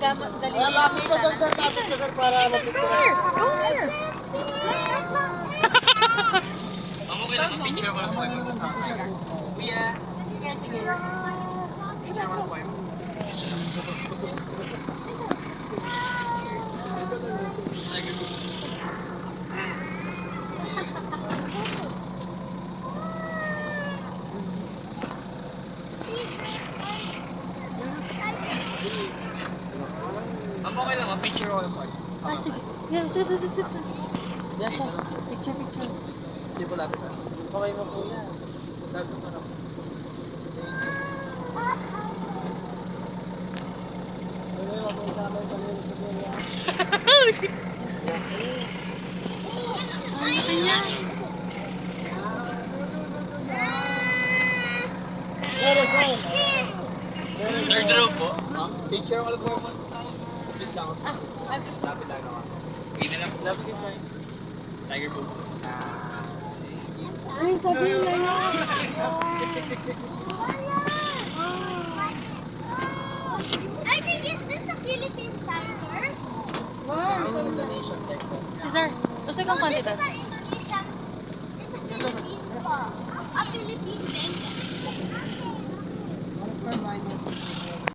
Kaya lapit ka dyan, sir. Lapit ka, sir, para mapicture. Okay lang, picture ko lang po yung kasama. Kuya. Sige. Picture ko lang po yung. Okay lang, picture ko lang po. Sige. Yeah, sit. Yes, sir. Picture. Hindi po lapit na. Okay mo po yan. Lapit mo na po. Pwede mo po sa amin, palilit ko po yan. Very good. Third row po. Ma'am, picture ko lang po yung. Please lang. Lapit lang naman. Okay na lang. Lapit yung mic. Tiger pose. Ay, sabi nila yun. I think is this a Philippine tiger? Indonesian tiger. Sir, gusto kang No, this kandidat. is an Indonesian. It's a Philippine. A Philippine tiger.